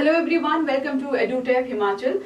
Hello everyone, welcome to Edutech Himachal.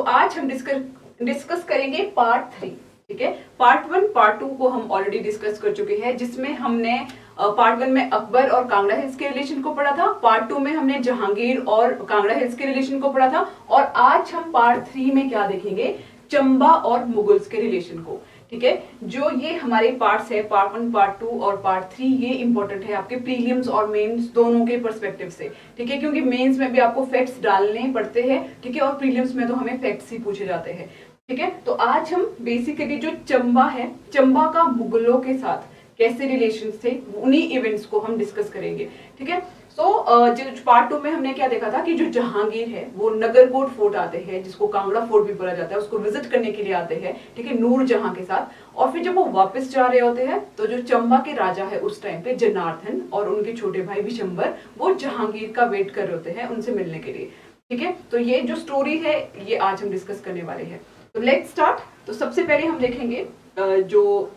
आज हम discuss करेंगे पार्ट 3। ठीक है, पार्ट 1 पार्ट 2 को हम ऑलरेडी डिस्कस कर चुके हैं, जिसमें हमने पार्ट 1 में अकबर और कांगड़ा हिल्स के रिलेशन को पढ़ा था। पार्ट 2 में हमने जहांगीर और कांगड़ा हिल्स के रिलेशन को पढ़ा था। और आज हम पार्ट 3 में क्या देखेंगे, चंबा और मुगल्स के रिलेशन को। ठीक है, जो ये हमारे पार्ट्स है, पार्ट 1 पार्ट 2 और पार्ट 3, ये इंपॉर्टेंट है आपके प्रीलिम्स और मेंस दोनों के पर्सपेक्टिव से। ठीक है, क्योंकि मेंस में भी आपको फैक्ट्स डालने पड़ते हैं, ठीक है, और प्रीलिम्स में तो हमें फैक्ट्स ही पूछे जाते हैं। ठीक है, तो आज हम बेसिकली जो चंबा है, चंबा का मुगलों के साथ कैसे रिलेशंस थे, उन्हीं इवेंट्स को हम डिस्कस करेंगे। ठीक है, जो पार्ट 2 में हमने क्या देखा था कि जो जहांगीर है वो नगरकोट फोर्ट आते हैं, जिसको कांगड़ा फोर्ट भी बोला जाता है, उसको विजिट करने के लिए आते हैं। ठीक है, नूर जहां के साथ। और फिर जब वो वापस जा रहे होते हैं तो जो चंबा के राजा है उस टाइम पे जनार्दन और उनके छोटे भाई विशंबर, वो जहांगीर का वेट कर रहे होते हैं उनसे मिलने के लिए। ठीक है, तो ये जो स्टोरी है ये आज हम डिस्कस करने वाले हैं। तो लेट्स स्टार्ट। तो सबसे पहले हम देखेंगे जो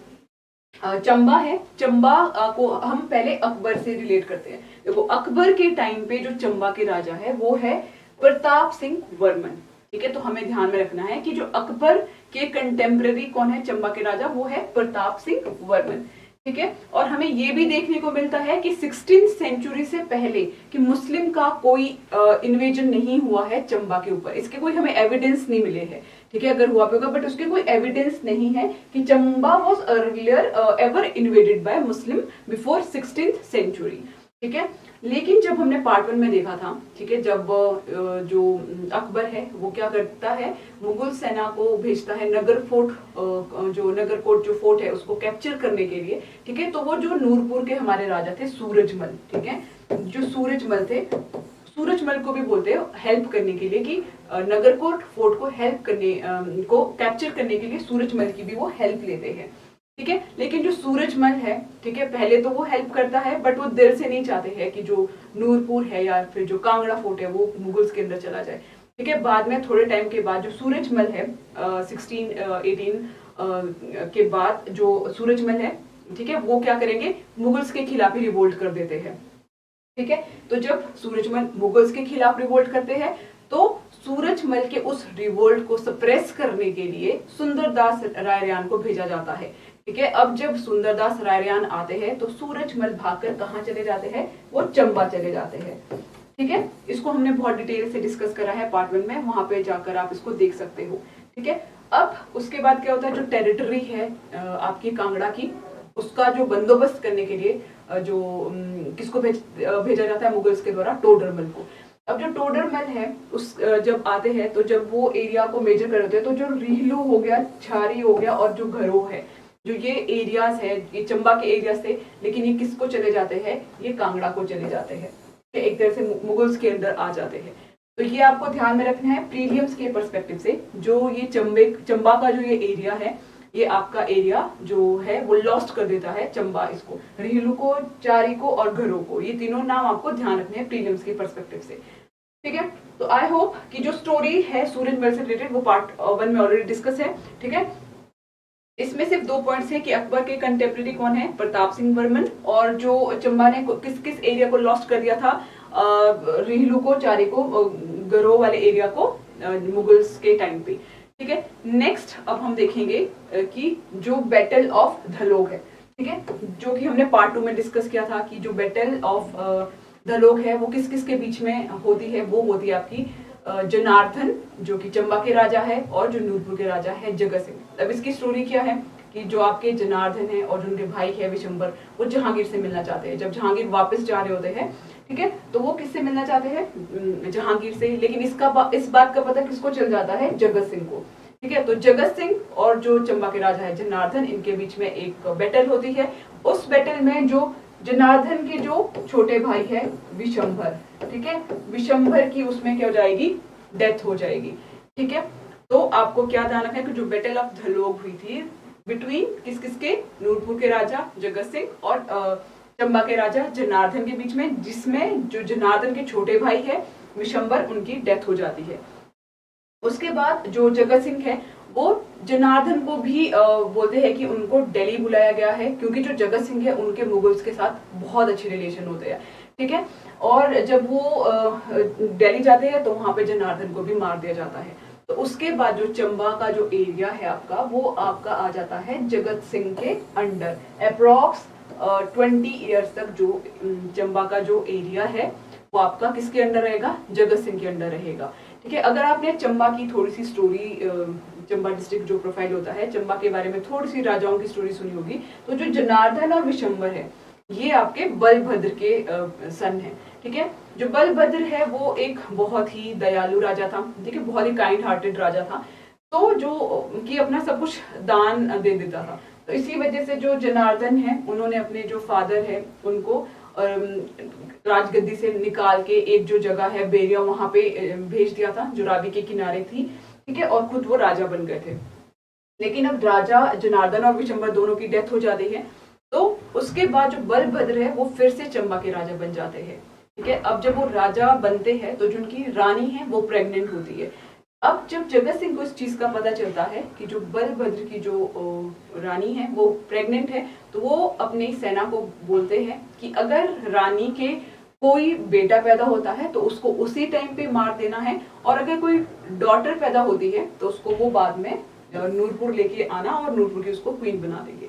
चंबा है, चंबा को हम पहले अकबर से रिलेट करते हैं। देखो, अकबर के टाइम पे जो चंबा के राजा है वो है प्रताप सिंह वर्मन। ठीक है, तो हमें ध्यान में रखना है कि जो अकबर के कंटेम्पररी कौन है चंबा के राजा, वो है प्रताप सिंह वर्मन। ठीक है, और हमें ये भी देखने को मिलता है कि 16th सेंचुरी से पहले कि मुस्लिम का कोई इन्वेजन नहीं हुआ है चंबा के ऊपर। इसके कोई हमें एविडेंस नहीं मिले हैं। ठीक है, अगर हुआ भी होगा बट उसके कोई एविडेंस नहीं है कि Chamba was earlier ever invaded by Muslim before 16th century. ठीक है, लेकिन जब हमने पार्ट 1 में देखा था, ठीक है, जब जो अकबर है वो क्या करता है, मुगल सेना को भेजता है नगर फोर्ट, जो नगरकोट जो फोर्ट है उसको कैप्चर करने के लिए। ठीक है, तो वो जो नूरपुर के हमारे राजा थे सूरजमल, ठीक है, जो सूरजमल थे, सूरजमल को भी बोलते हैं हेल्प करने के लिए, कि नगरकोट फोर्ट को हेल्प करने को कैप्चर करने के लिए सूरजमल की भी वो हेल्प लेते हैं। ठीक है, लेकिन जो सूरजमल है, ठीक है, पहले तो वो हेल्प करता है बट वो दिल से नहीं चाहते हैं कि जो नूरपुर है या फिर जो कांगड़ा फोर्ट है वो मुगल्स के अंदर चला जाए। ठीक है, बाद में थोड़े टाइम के बाद जो सूरजमल है 1618 के बाद जो सूरजमल है, ठीक है, वो क्या करेंगे, मुगल्स के खिलाफ ही रिवोल्ट कर देते हैं। ठीक है, तो जब सूरजमल मुगल्स के खिलाफ रिवोल्ट करते हैं तो सूरजमल के उस रिवोल्ट को सप्रेस करने के लिए सुंदरदास रायरियान को भेजा जाता है। ठीक है, अब जब सुंदरदास रायरियान आते हैं तो सूरजमल भागकर कहाँ चले जाते हैं, वो चंबा चले जाते हैं। ठीक है, इसको हमने बहुत डिटेल से डिस्कस करा है पार्ट 1 में, वहां पे जाकर आप इसको देख सकते हो। ठीक है, अब उसके बाद क्या होता है, जो टेरिटरी है आपकी कांगड़ा की, उसका जो बंदोबस्त करने के लिए जो किसको भेजा जाता है मुगल्स के द्वारा, टोडरमल को। अब जो टोडरमल है उस जब आते हैं तो जब वो एरिया को मेजर कर होते हैं तो जो रिहलू हो गया, छारी हो गया और जो घरों है, जो ये एरियाज है, ये चंबा के एरिया से, लेकिन ये किसको चले जाते हैं, ये कांगड़ा को चले जाते हैं, एक तरह से मुगल्स के अंदर आ जाते हैं। तो ये आपको ध्यान में रखना है प्रीलियम्स के पर्सपेक्टिव से। जो ये चंबा का जो ये एरिया है, ये आपका एरिया जो है वो लॉस्ट कर देता है चंबा, इसको, रिहलू को, चारी को और घरों को, ये तीनों नाम आपको ध्यान रखने हैं प्रीलिम्स के पर्सपेक्टिव से। ठीक है, तो आई होप कि जो स्टोरी है सूरजमल से रिलेटेड वो पार्ट 1 में ऑलरेडी डिस्कस है। ठीक है, इसमें सिर्फ 2 पॉइंट्स है कि अकबर के कंटेम्पररी कौन है, प्रताप सिंह वर्मन, और जो चंबा ने किस किस एरिया को लॉस्ट कर दिया था, रिहलू को, चारी को, गरो वाले एरिया को मुगल्स के टाइम पे। ठीक है, नेक्स्ट अब हम देखेंगे कि जो बैटल ऑफ धलोक है, ठीक है, जो कि हमने पार्ट 2 में डिस्कस किया था कि जो बैटल ऑफ धलोक है वो किस किस के बीच में होती है, वो होती है आपकी जनार्दन जो कि चंबा के राजा है और जो नूरपुर के राजा है जगत सिंह। अब इसकी स्टोरी क्या है कि जो आपके जनार्दन है और जो उनके भाई है विशंबर, वो जहांगीर से मिलना चाहते हैं। जब जहांगीर वापस जा रहे होते हैं, ठीक है, तो वो किससे मिलना चाहते हैं, जहांगीर से, लेकिन इस बात का पता किसको चल जाता है, जगत सिंह को। ठीक है, तो जगत सिंह और जो चंबा के राजा है जनार्दन, इनके बीच में एक बैटल होती है। उस बैटल में जो जनार्दन के जो छोटे भाई है विशंभर, ठीक है, विशंभर की उसमें क्या हो जाएगी, डेथ हो जाएगी। ठीक है, तो आपको क्या ध्यान रखना है कि जो बैटल ऑफ धलोक हुई थी बिटवीन किस किस के, नूरपुर के राजा जगत सिंह और चंबा के राजा जनार्दन के बीच में, जिसमें जो जनार्दन के छोटे भाई है विशंभर, उनकी डेथ हो जाती है। उसके बाद जो जगत सिंह है वो जनार्दन को भी बोलते हैं कि उनको दिल्ली बुलाया गया है, क्योंकि जो जगत सिंह है उनके मुगल्स के साथ बहुत अच्छे रिलेशन होते हैं। ठीक है। और जब वो दिल्ली जाते हैं तो वहां पे जनार्दन को भी मार दिया जाता है। तो उसके बाद जो चंबा का जो एरिया है आपका, वो आपका आ जाता है जगत सिंह के अंडर। अप्रॉक्स 20 ईयर्स तक जो चंबा का जो एरिया है वो आपका किसके अंडर रहेगा, जगत सिंह के अंडर रहेगा। ठीक है। अगर आपने चंबा की थोड़ी सी स्टोरी, चंबा डिस्ट्रिक्ट जो प्रोफाइल होता है, चंबा के बारे में थोड़ी सी राजाओं की स्टोरी सुनी होगी, तो जो जनार्दन और विशंबर है ये आपके बलभद्र के सन है। ठीक है। जो बलभद्र है वो एक बहुत ही दयालु राजा था, ठीक है, बहुत ही काइंड हार्टेड राजा था, तो जो कि अपना सब कुछ दान दे देता था। तो इसी वजह से जो जनार्दन है उन्होंने अपने जो फादर है उनको राजगद्दी से निकाल के एक जो जगह है बेरिया वहां पे भेज दिया था जो रावी के किनारे थी। ठीक है। और खुद वो राजा बन गए थे। लेकिन अब राजा जनार्दन और विशंबर दोनों की डेथ हो जाती है, तो उसके बाद जो बलभद्र है वो फिर से चंबा के राजा बन जाते हैं। ठीक है। अब जब वो राजा बनते हैं तो जो उनकी रानी है वो प्रेग्नेंट होती है। अब जब जगत सिंह को इस चीज का पता चलता है कि जो बलभद्र की जो रानी है वो प्रेग्नेंट है, तो वो अपनी सेना को बोलते हैं कि अगर रानी के कोई बेटा पैदा होता है तो उसको उसी टाइम पे मार देना है, और अगर कोई डॉटर पैदा होती है तो उसको वो बाद में नूरपुर लेके आना और नूरपुर की उसको क्वीन बना देंगे।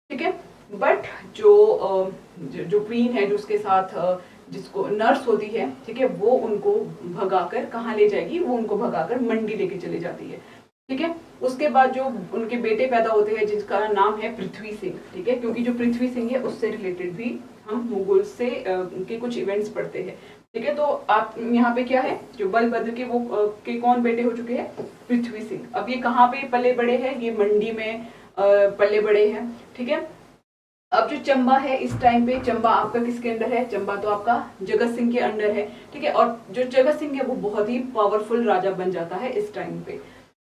ठीक है। बट जो क्वीन है, जो उसके साथ जिसको नर्स होती है, ठीक है, वो उनको भगाकर कहाँ ले जाएगी, वो उनको भगाकर मंडी लेके चली जाती है। ठीक है। उसके बाद जो उनके बेटे पैदा होते हैं जिसका नाम है पृथ्वी सिंह। ठीक है। क्योंकि जो पृथ्वी सिंह है उससे रिलेटेड भी हम मुगल से के कुछ इवेंट्स पढ़ते हैं। ठीक है। तो आप यहाँ पे क्या है, जो बलभद्र के वो के कौन बेटे हो चुके हैं, पृथ्वी सिंह। अब ये कहाँ पे पले बड़े हैं, ये मंडी में पले बड़े हैं। ठीक है। अब जो चंबा है इस टाइम पे, चंबा आपका किसके अंडर है, चंबा तो आपका जगत सिंह के अंडर है। ठीक है। और जो जगत सिंह है वो बहुत ही पावरफुल राजा बन जाता है इस टाइम पे।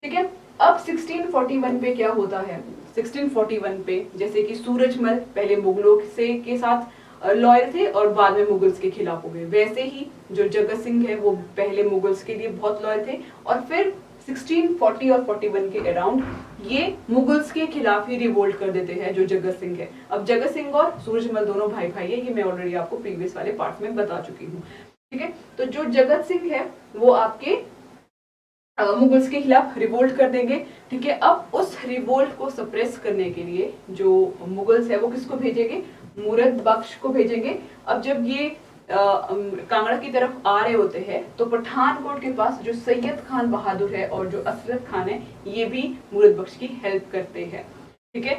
ठीक है। अब 1641 पे क्या होता है, 1641 पे जैसे कि सूरजमल पहले मुगलों से के साथ लॉयल थे और बाद में मुगल्स के खिलाफ हो गए, वैसे ही जो जगत सिंह है वो पहले मुगल्स के लिए बहुत लॉयल थे, और फिर 1640 और 41 के अराउंड ये मुगल्स के खिलाफ ही रिवोल्ट कर देते हैं जो जगत सिंह है। अब जगत सिंह और सूरजमल दोनों भाई भाई है, ये मैं ऑलरेडी आपको प्रीवियस वाले पार्ट में बता चुकी हूँ। ठीक है। तो जो जगत सिंह है वो आपके मुगल्स के खिलाफ रिवोल्ट कर देंगे। ठीक है। अब उस रिवोल्ट को सप्रेस करने के लिए जो मुगल्स है वो किसको भेजेंगे, मुराद बख्श को भेजेंगे। अब जब ये कांगड़ा की तरफ आ रहे होते हैं तो पठानकोट के पास जो सैयद खान बहादुर है और जो असरफ खान है ये भी मुराद बख्श की हेल्प करते हैं। ठीक है।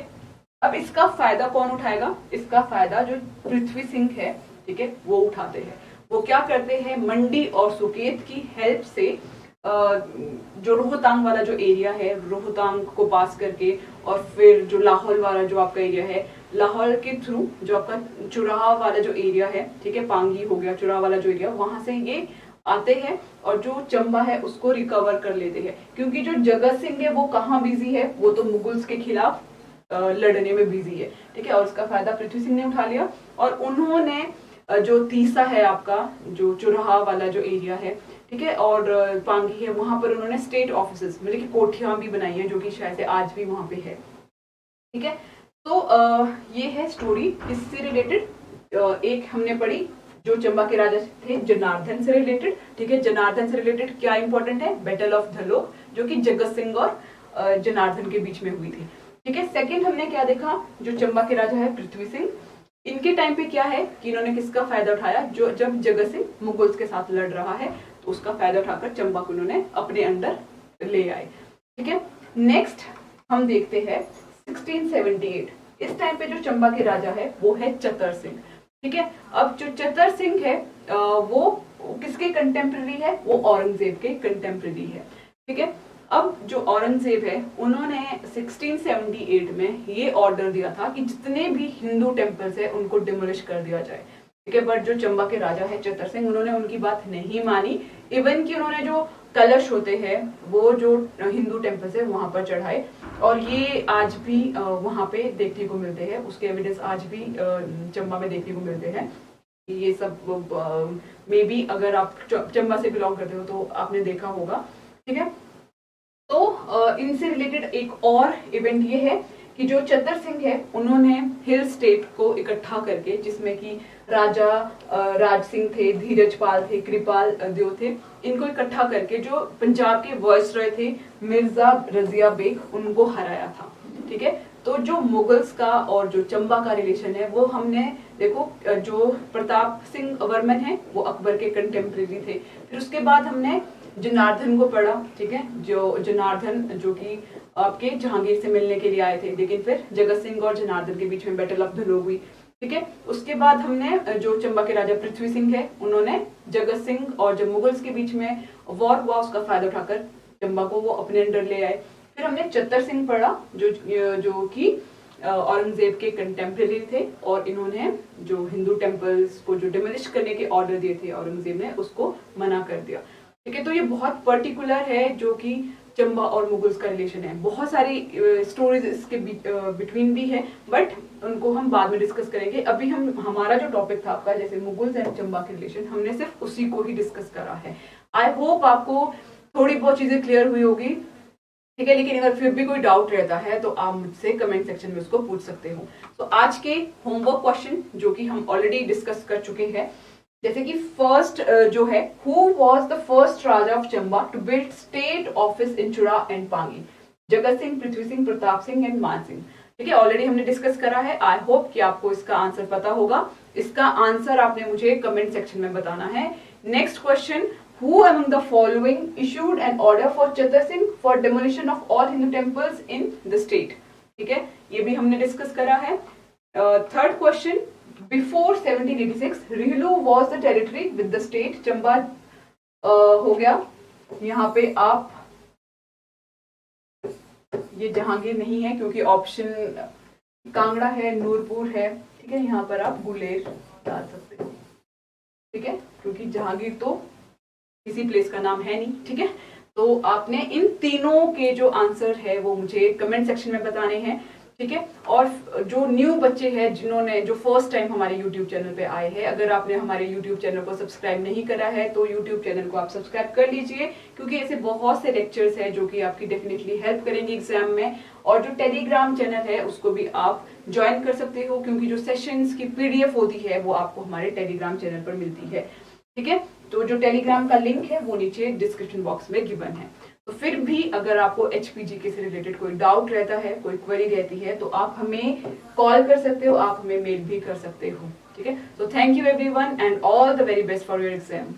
अब इसका फायदा कौन उठाएगा, इसका फायदा जो पृथ्वी सिंह है, ठीक है, वो उठाते हैं। वो क्या करते हैं, मंडी और सुकेत की हेल्प से जो रोहतांग वाला जो एरिया है, रोहतांग को पास करके, और फिर जो लाहौल वाला जो आपका एरिया है, लाहौल के थ्रू जो आपका चुराहा वाला जो एरिया है, ठीक है, पांगी हो गया, चुराहा वाला जो एरिया, वहां से ये आते हैं और जो चंबा है उसको रिकवर कर लेते हैं। क्योंकि जो जगत सिंह है वो कहाँ बिजी है, वो तो मुगल्स के खिलाफ लड़ने में बिजी है। ठीक है। और उसका फायदा पृथ्वी सिंह ने उठा लिया, और उन्होंने जो तीसा है आपका, जो चुराहा वाला जो एरिया है, ठीक है, और पांगी है, वहां पर उन्होंने स्टेट ऑफिसेस मतलब कि कोठियां भी बनाई है, जो कि शायद से आज भी वहां पे है। ठीक है। तो ये है स्टोरी किससे रिलेटेड। एक हमने पढ़ी जो चंबा के राजा थे जनार्दन से रिलेटेड। ठीक है। जनार्दन से रिलेटेड क्या इंपॉर्टेंट है, बैटल ऑफ धलोक, जो कि जगत सिंह और जनार्दन के बीच में हुई थी। ठीक है। सेकंड हमने क्या देखा, जो चंबा के राजा है पृथ्वी सिंह, इनके टाइम पे क्या है कि इन्होंने किसका फायदा उठाया, जो जब जगत सिंह मुगल्स के साथ लड़ रहा है तो उसका फायदा उठाकर चंबा को इन्होंने अपने अंडर ले आए। ठीक है। नेक्स्ट हम देखते हैं 1678। इस टाइम पे जो चंबा के राजा है वो है चतर सिंह। ठीक है। अब जो चतर सिंह है वो किसके कंटेम्प्रेरी है, वो औरंगजेब के कंटेम्प्रेरी है। ठीक है। अब जो औरंगजेब है उन्होंने 1678 में ये ऑर्डर दिया था कि जितने भी हिंदू टेम्पल्स है उनको डिमोलिश कर दिया जाए। ठीक है। बट जो चंबा के राजा है चतर सिंह, उन्होंने उनकी बात नहीं मानी। इवन कि उन्होंने जो कलश होते हैं वो जो हिंदू टेम्पल्स है वहां पर चढ़ाए, और ये आज भी वहां पे देखने को मिलते हैं। उसके एविडेंस आज भी चंबा में देखने को मिलते हैं। ये सब मे बी अगर आप चंबा से बिलोंग करते हो तो आपने देखा होगा। ठीक है। तो इनसे रिलेटेड एक और इवेंट ये है कि जो चतर सिंह है उन्होंने हिल स्टेट को इकट्ठा करके, जिसमें कि राजा राज सिंह थे, धीरजपाल थे, कृपाल देव थे, इनको इकट्ठा करके जो पंजाब के वायसरॉय थे मिर्जा रजिया बेग, उनको हराया था। ठीक है, तो जो मुगल्स का और जो चंबा का रिलेशन है वो हमने देखो, जो प्रताप सिंह वर्मन है वो अकबर के कंटेम्प्रेरी थे। फिर उसके बाद हमने जनार्दन को पढ़ा। ठीक है, जो जनार्दन जो कि आपके जहांगीर से मिलने के लिए आए थे, लेकिन फिर जगत सिंह और जनार्दन के बीच में बैटल ऑफ धनोव हुई। ठीक है, उसके बाद हमने जो चंबा के राजा पृथ्वी सिंह है, उन्होंने जगत सिंह और जब मुगल्स के बीच में वॉर हुआ उसका फायदा उठाकर चंबा को वो अपने अंडर ले आए। फिर हमने चतर सिंह पढ़ा जो कि औरंगजेब के कंटेम्प्रेरी थे, और इन्होंने जो हिंदू टेम्पल्स को जो डिमोलिश करने के ऑर्डर दिए थे औरंगजेब ने, उसको मना कर दिया। ठीक है, तो ये बहुत पर्टिकुलर है जो कि चंबा और मुगल्स का रिलेशन है। बहुत सारी स्टोरीज इसके बिटवीन भी है, बट उनको हम बाद में डिस्कस करेंगे। अभी हमारा जो टॉपिक था आपका, जैसे मुगल्स एंड चंबा के रिलेशन, हमने सिर्फ उसी को ही डिस्कस करा है। आई होप आपको थोड़ी बहुत चीजें क्लियर हुई होगी। ठीक है, लेकिन अगर फिर भी कोई डाउट रहता है तो आप मुझसे कमेंट सेक्शन में उसको पूछ सकते हो। तो आज के होमवर्क क्वेश्चन जो कि हम ऑलरेडी डिस्कस कर चुके हैं, जैसे कि फर्स्ट जो है, who was the first raja of Chamba to build state office in Churah and Pangi? Jagat Singh, Prithvi Singh, Pratap Singh and Man Singh. ठीक है, ऑलरेडी हमने डिस्कस करा है। आई होप कि आपको इसका आंसर पता होगा। इसका आंसर आपने मुझे कमेंट सेक्शन में बताना है। Next question, who among the following issued an order for Chatar Singh for demolition of all Hindu temples in the state? ठीक है, ये भी हमने डिस्कस करा है। Third question, before 1786 रिहलू was the territory with the state? Chamba हो गया। यहाँ पे आप ये जहांगीर नहीं है क्योंकि ऑप्शन कांगड़ा है, नूरपुर है। ठीक है, यहाँ पर आप गुलेर डाल सकते हो। ठीक है, क्योंकि जहांगीर तो किसी प्लेस का नाम है नहीं। ठीक है, तो आपने इन तीनों के जो आंसर है वो मुझे कमेंट सेक्शन में बताने हैं। ठीक है, और जो न्यू बच्चे हैं, जिन्होंने जो फर्स्ट टाइम हमारे YouTube चैनल पे आए हैं, अगर आपने हमारे YouTube चैनल को सब्सक्राइब नहीं करा है तो YouTube चैनल को आप सब्सक्राइब कर लीजिए, क्योंकि ऐसे बहुत से लेक्चर्स हैं जो कि आपकी डेफिनेटली हेल्प करेंगे एग्जाम में। और जो टेलीग्राम चैनल है उसको भी आप ज्वाइन कर सकते हो, क्योंकि जो सेशंस की PDF होती है वो आपको हमारे टेलीग्राम चैनल पर मिलती है। ठीक है, तो जो टेलीग्राम का लिंक है वो नीचे डिस्क्रिप्शन बॉक्स में गिवन है। तो फिर भी अगर आपको HPGK से रिलेटेड कोई डाउट रहता है, कोई क्वेरी रहती है, तो आप हमें कॉल कर सकते हो, आप हमें मेल भी कर सकते हो। ठीक है, तो thank you everyone and all the very best for your exam.